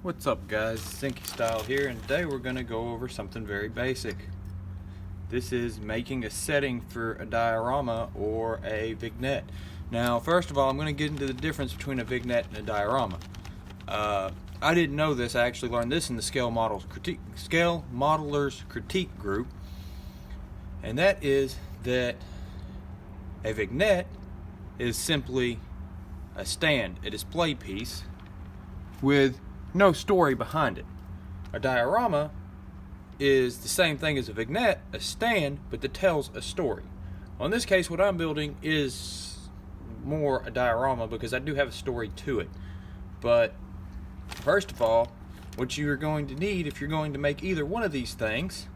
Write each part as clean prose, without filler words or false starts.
What's up guys, Zenkistyle here, and today we're going to go over something very basic. This is making a setting for a diorama or a vignette. Now first of all, I'm going to get into the difference between a vignette and a diorama. I didn't know this. I actually learned this in the Scale Modelers Critique group, and that is that a vignette is simply a stand, a display piece with no story behind it. A diorama is the same thing as a vignette, a stand, but that tells a story. Well, in this case, what I'm building is more a diorama because I do have a story to it. But first of all, what you're going to need if you're going to make either one of these things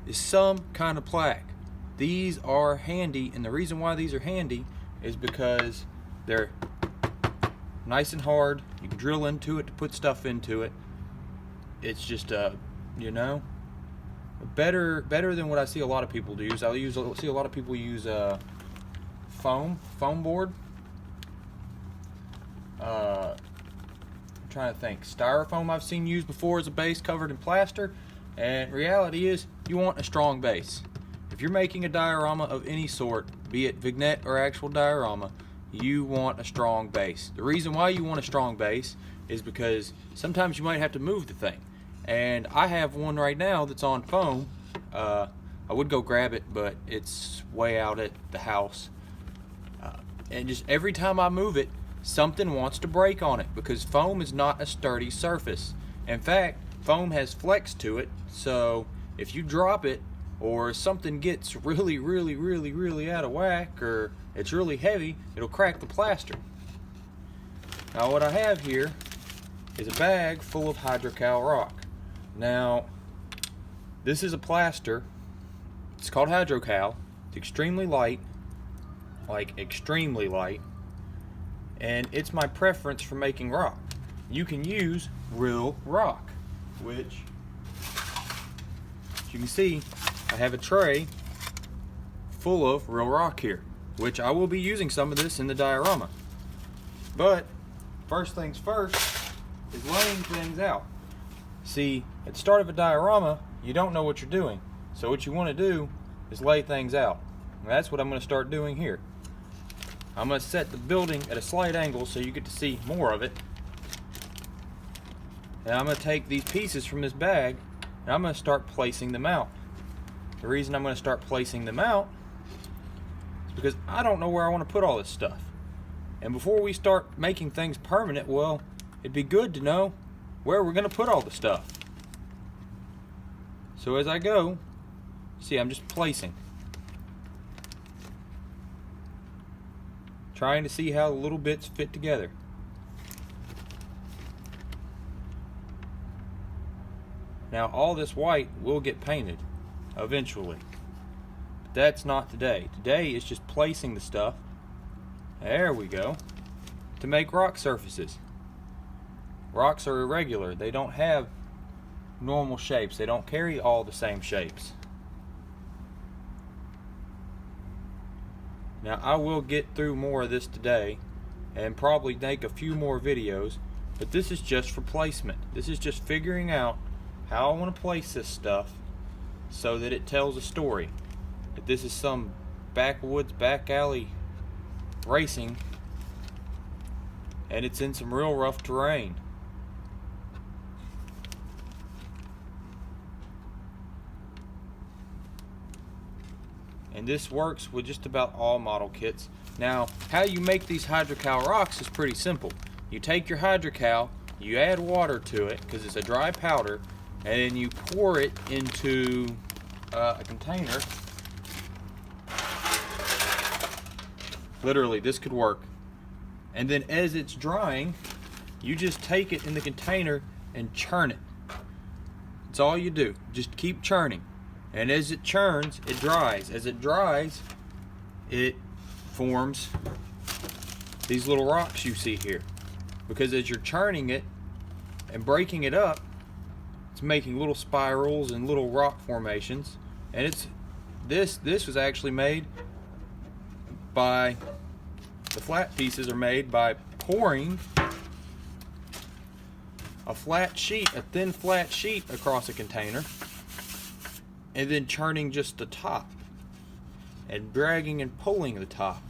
is some kind of plaque. These are handy, and the reason why these are handy is because they're nice and hard. You can drill into it to put stuff into it. It's just better than what I see a lot of people use. See a lot of people use foam board. I'm trying to think. Styrofoam I've seen used before as a base covered in plaster, and reality is you want a strong base. If you're making a diorama of any sort, be it vignette or actual diorama, you want a strong base. The reason why you want a strong base is because sometimes you might have to move the thing. And I have one right now that's on foam. I would go grab it, but it's way out at the house. And just every time I move it, something wants to break on it because foam is not a sturdy surface. In fact, foam has flex to it, so if you drop it or something gets really out of whack, or it's really heavy, it'll crack the plaster. Now what I have here is a bag full of hydrocal rock. Now this is a plaster. It's called hydrocal. It's extremely light, like extremely light, and it's my preference for making rock. You can use real rock, which, as you can see, I have a tray full of real rock here, which I will be using some of this in the diorama. But first things first is laying things out. See, at the start of a diorama, you don't know what you're doing. So what you want to do is lay things out. And that's what I'm going to start doing here. I'm going to set the building at a slight angle so you get to see more of it. And I'm going to take these pieces from this bag and I'm going to start placing them out. The reason I'm going to start placing them out is because I don't know where I want to put all this stuff. And before we start making things permanent, well, it'd be good to know where we're going to put all the stuff. So as I go, see, I'm just placing. Trying to see how the little bits fit together. Now all this white will get painted eventually. But that's not today. Today is just placing the stuff, there we go, to make rock surfaces. Rocks are irregular. They don't have normal shapes. They don't carry all the same shapes. Now I will get through more of this today and probably make a few more videos, but this is just for placement. This is just figuring out how I want to place this stuff so that it tells a story. If this is some backwoods, back alley racing and it's in some real rough terrain. And this works with just about all model kits. Now, how you make these hydrocal rocks is pretty simple. You take your hydrocal, you add water to it because it's a dry powder, and then you pour it into a container. Literally, this could work. And then as it's drying, you just take it in the container and churn it. That's all you do. Just keep churning. And as it churns, it dries. As it dries, it forms these little rocks you see here. Because as you're churning it and breaking it up, it's making little spirals and little rock formations. And this was actually made by, the flat pieces are made by pouring a flat sheet, a thin flat sheet across a container, and then turning just the top and dragging and pulling the top.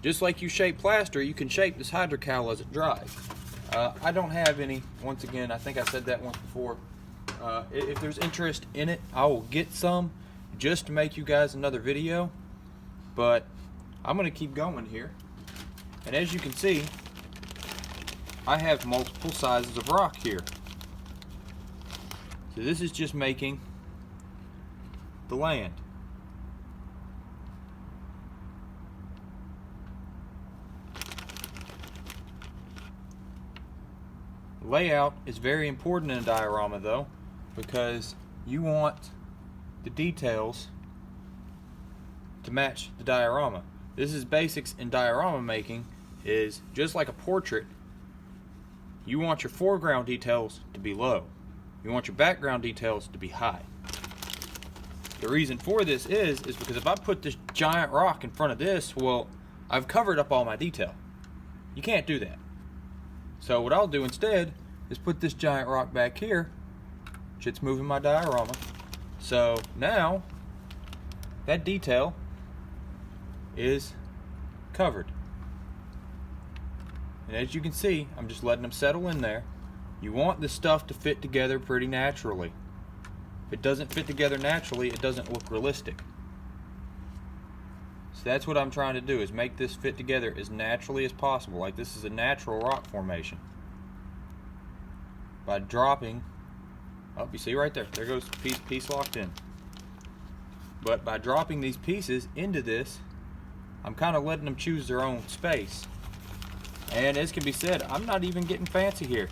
Just like you shape plaster, you can shape this hydrocal as it dries. I don't have any. Once again, I think I said that once before. If there's interest in it, I will get some just to make you guys another video. But I'm going to keep going here. And as you can see, I have multiple sizes of rock here. So this is just making the land. Layout is very important in a diorama though, because you want the details to match the diorama. This is basics in diorama making, is just like a portrait. You want your foreground details to be low. You want your background details to be high. The reason for this is because if I put this giant rock in front of this, well, I've covered up all my detail. You can't do that. So what I'll do instead is put this giant rock back here, which it's moving my diorama. So now that detail is covered. And as you can see, I'm just letting them settle in there. You want this stuff to fit together pretty naturally. If it doesn't fit together naturally, it doesn't look realistic. So that's what I'm trying to do, is make this fit together as naturally as possible, like this is a natural rock formation. By dropping, oh, you see right there, there goes the piece locked in. But by dropping these pieces into this, I'm kind of letting them choose their own space. And as can be said, I'm not even getting fancy here.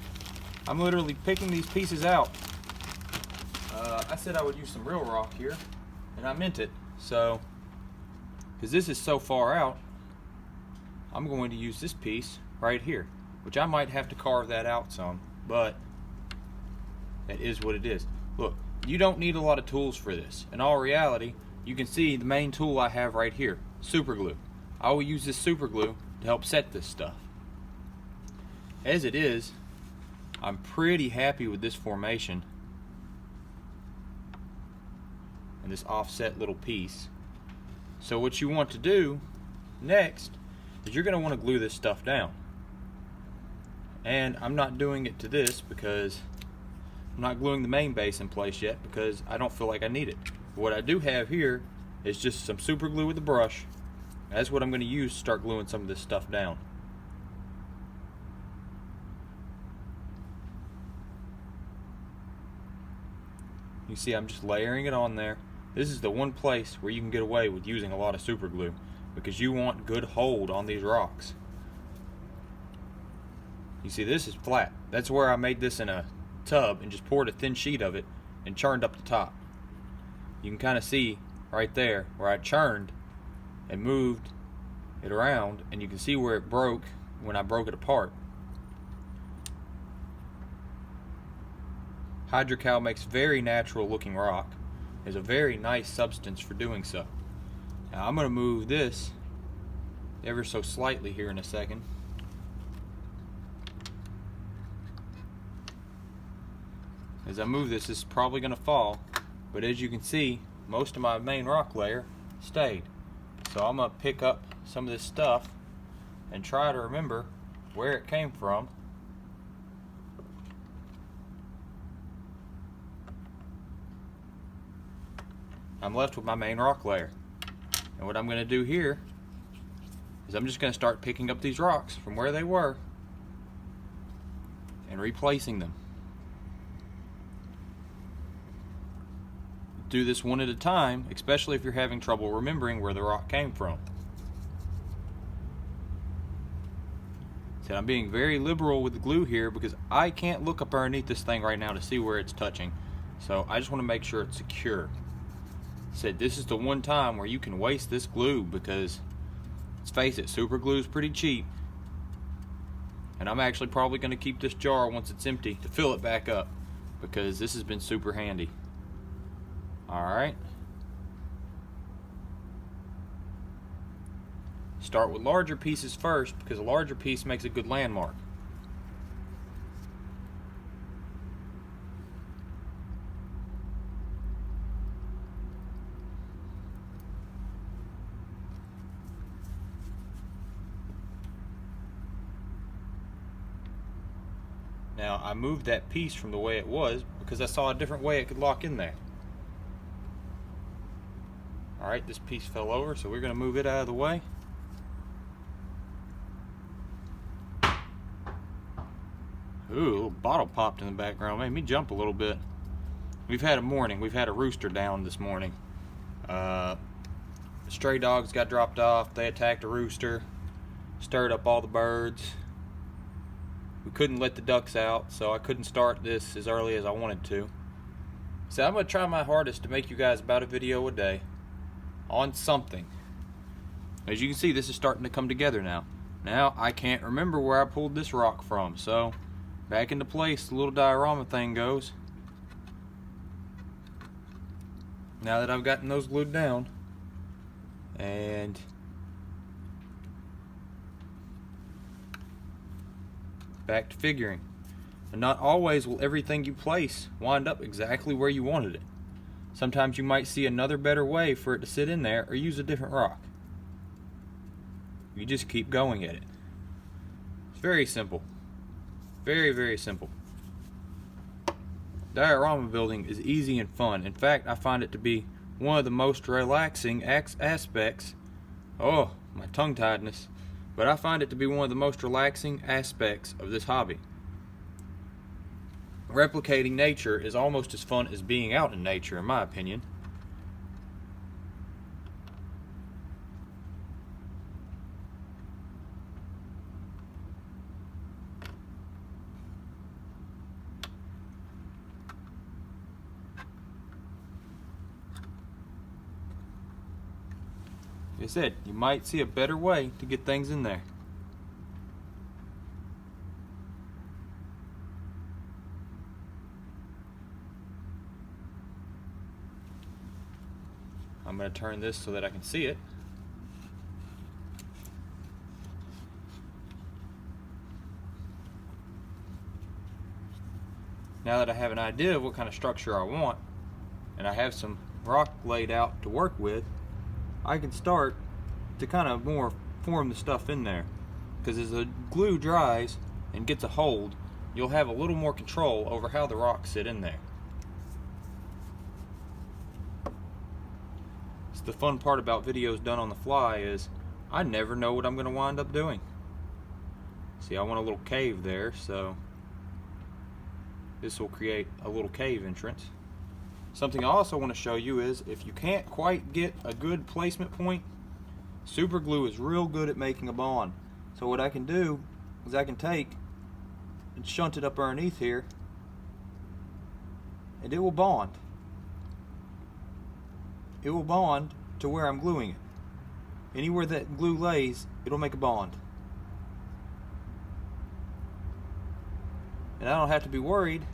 I'm literally picking these pieces out. I said I would use some real rock here, and I meant it. So, because this is so far out, I'm going to use this piece right here, which I might have to carve that out some, but that is what it is. Look, you don't need a lot of tools for this. In all reality, you can see the main tool I have right here, Superglue. I will use this Superglue to help set this stuff. As it is, I'm pretty happy with this formation and this offset little piece. So what you want to do next is you're going to want to glue this stuff down. And I'm not doing it to this because I'm not gluing the main base in place yet, because I don't feel like I need it. But what I do have here is just some super glue with a brush. That's what I'm going to use to start gluing some of this stuff down. You see, I'm just layering it on there. This is the one place where you can get away with using a lot of super glue, because you want good hold on these rocks. You see, this is flat. That's where I made this in a tub and just poured a thin sheet of it and churned up the top. You can kind of see right there where I churned and moved it around, and you can see where it broke when I broke it apart. Hydrocal makes very natural looking rock. It's a very nice substance for doing so. Now I'm going to move this ever so slightly here in a second. As I move this, this is probably going to fall, but as you can see, most of my main rock layer stayed. So I'm going to pick up some of this stuff and try to remember where it came from. I'm left with my main rock layer. And what I'm going to do here is I'm just going to start picking up these rocks from where they were and replacing them. Do this one at a time, especially if you're having trouble remembering where the rock came from. So I'm being very liberal with the glue here because I can't look up underneath this thing right now to see where it's touching. So I just want to make sure it's secure. Said this is the one time where you can waste this glue, because let's face it, super glue is pretty cheap, and I'm actually probably going to keep this jar once it's empty to fill it back up, because this has been super handy. Alright, start with larger pieces first, because a larger piece makes a good landmark. Now I moved that piece from the way it was because I saw a different way it could lock in there. Alright, this piece fell over, so we're going to move it out of the way. Ooh, a little bottle popped in the background, made me jump a little bit. We've had a morning, we've had a rooster down this morning. Stray dogs got dropped off, they attacked a rooster, stirred up all the birds. We couldn't let the ducks out, so I couldn't start this as early as I wanted to. So I'm going to try my hardest to make you guys about a video a day on something. As you can see, this is starting to come together now. Now I can't remember where I pulled this rock from, so back into place the little diorama thing goes. Now that I've gotten those glued down, and back to figuring. And not always will everything you place wind up exactly where you wanted it. Sometimes you might see another better way for it to sit in there or use a different rock. You just keep going at it. It's very simple. Very, very simple. Diorama building is easy and fun. In fact, I find it to be one of the most relaxing aspects. Oh, my tongue tiedness. But I find it to be one of the most relaxing aspects of this hobby. Replicating nature is almost as fun as being out in nature, in my opinion. Like I said, you might see a better way to get things in there. I'm going to turn this so that I can see it. Now that I have an idea of what kind of structure I want, and I have some rock laid out to work with, I can start to kind of more form the stuff in there. Because as the glue dries and gets a hold, you'll have a little more control over how the rocks sit in there. So the fun part about videos done on the fly is I never know what I'm going to wind up doing. See, I want a little cave there, so this will create a little cave entrance. Something I also want to show you is if you can't quite get a good placement point, Superglue is real good at making a bond. So what I can do is I can take and shunt it up underneath here, and it will bond. It will bond to where I'm gluing it. Anywhere that glue lays, it'll make a bond. And I don't have to be worried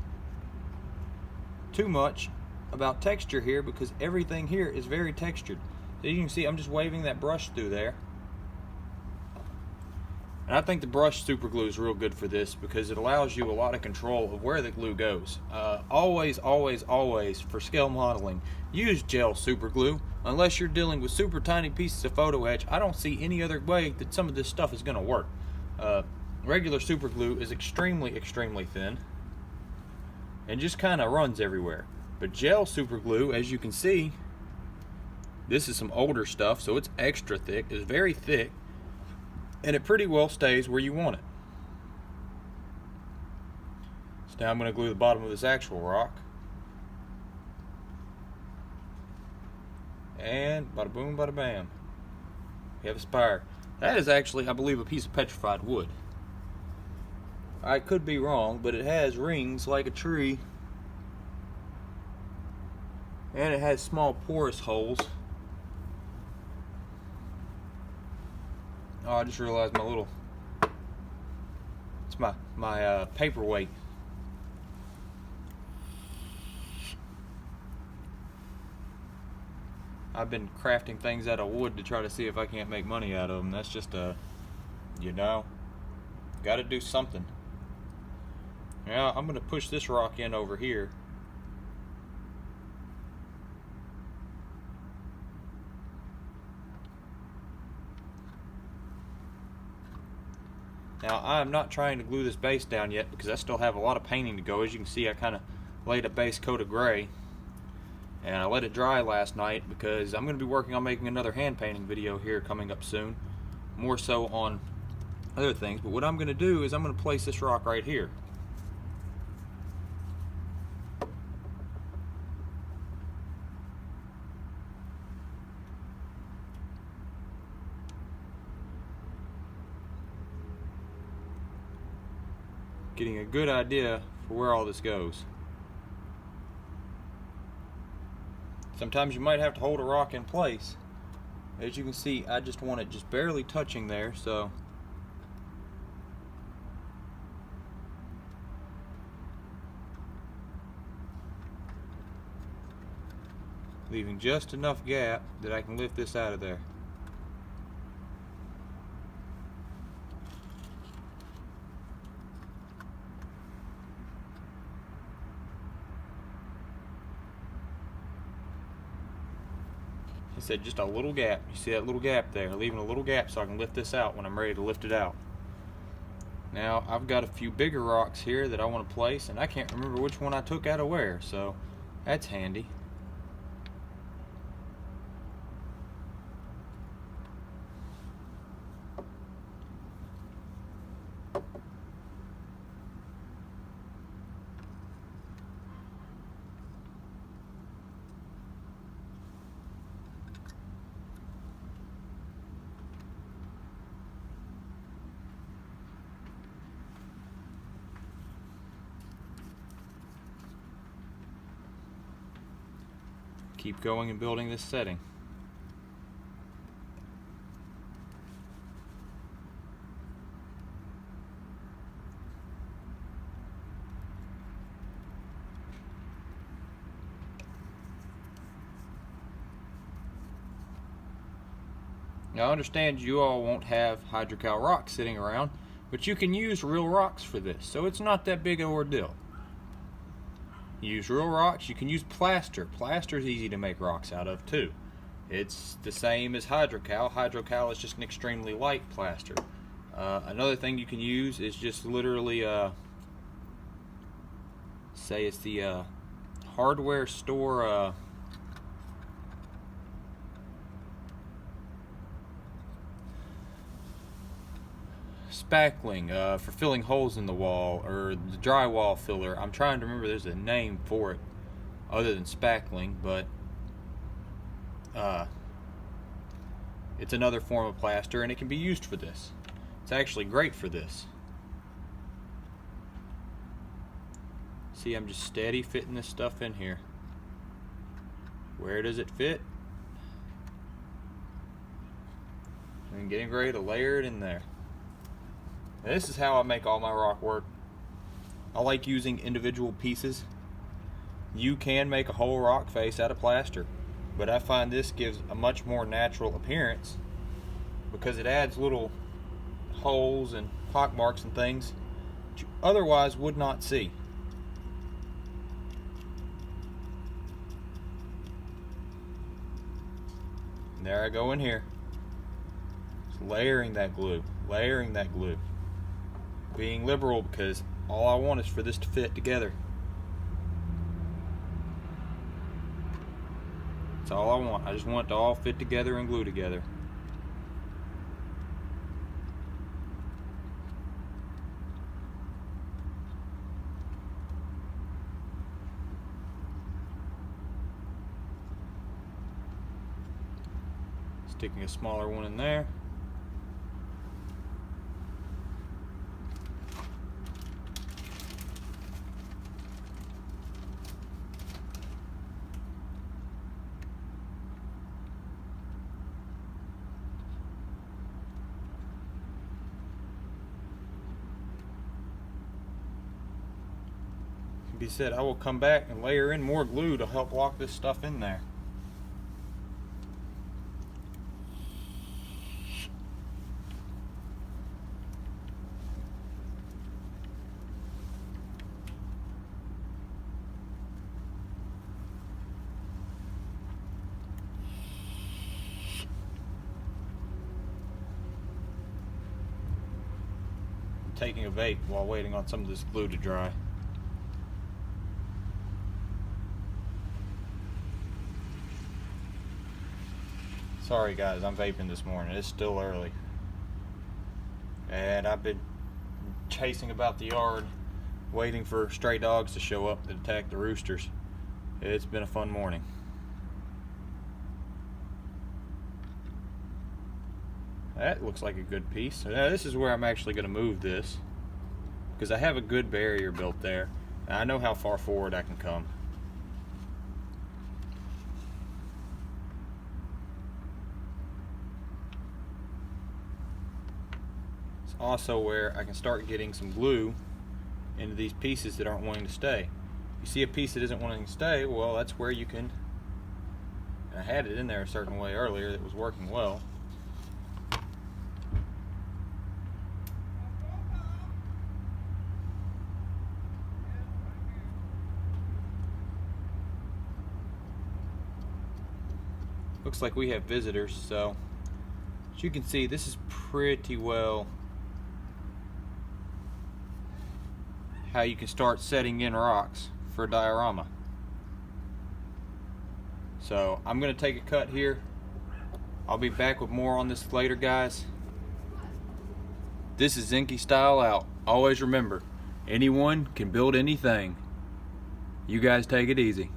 too much about texture here because everything here is very textured. So you can see I'm just waving that brush through there. And I think the brush Superglue is real good for this because it allows you a lot of control of where the glue goes. Always, always, always, for scale modeling, use gel Superglue. Unless you're dealing with super tiny pieces of photo etch, I don't see any other way that some of this stuff is going to work. Regular Superglue is extremely, extremely thin and just kind of runs everywhere. But gel Superglue, as you can see, this is some older stuff, so it's extra thick. It's very thick, and it pretty well stays where you want it. So now I'm going to glue the bottom of this actual rock. And bada boom, bada bam. We have a spire. That is actually, I believe, a piece of petrified wood. I could be wrong, but it has rings like a tree. And it has small porous holes. Oh, I just realized my little, it's my paperweight. I've been crafting things out of wood to try to see if I can't make money out of them. That's just you know, got to do something. Now I'm going to push this rock in over here. Now I'm not trying to glue this base down yet because I still have a lot of painting to go. As you can see, I kind of laid a base coat of gray and I let it dry last night because I'm going to be working on making another hand painting video here coming up soon, more so on other things. But what I'm going to do is I'm going to place this rock right here. Getting a good idea for where all this goes. Sometimes you might have to hold a rock in place. As you can see, I just want it just barely touching there, so leaving just enough gap that I can lift this out of there. I said just a little gap. You see that little gap there? Leaving a little gap so I can lift this out when I'm ready to lift it out. Now I've got a few bigger rocks here that I want to place, and I can't remember which one I took out of where, so that's handy. Keep going and building this setting. Now I understand you all won't have hydrocal rocks sitting around, but you can use real rocks for this, so it's not that big an ordeal. You use real rocks. You can use plaster. Plaster is easy to make rocks out of too. It's the same as hydrocal. Hydrocal is just an extremely light plaster. Another thing you can use is just literally say it's the hardware store spackling for filling holes in the wall, or the drywall filler. I'm trying to remember, there's a name for it other than spackling, but it's another form of plaster and it can be used for this. It's actually great for this. See, I'm just steady fitting this stuff in here. Where does it fit? And getting ready to layer it in there. This is how I make all my rock work. I like using individual pieces. You can make a whole rock face out of plaster, but I find this gives a much more natural appearance because it adds little holes and pock marks and things that you otherwise would not see. And there I go in here, just layering that glue, layering that glue. Being liberal because all I want is for this to fit together. That's all I want. I just want it to all fit together and glue together. Sticking a smaller one in there. Be said, I will come back and layer in more glue to help lock this stuff in there. taking a vape while waiting on some of this glue to dry. Sorry guys, I'm vaping this morning. It's still early. And I've been chasing about the yard waiting for stray dogs to show up to attack the roosters. It's been a fun morning. That looks like a good piece. So now this is where I'm actually going to move this, because I have a good barrier built there and I know how far forward I can come. It's also where I can start getting some glue into these pieces that aren't wanting to stay. You see a piece that isn't wanting to stay, well, that's where you can, and I had it in there a certain way earlier that was working well. Looks like we have visitors, so as you can see, this is pretty well how you can start setting in rocks for a diorama. So I'm going to take a cut here. I'll be back with more on this later, guys. This is Zenkistyle out. Always remember, anyone can build anything. You guys take it easy.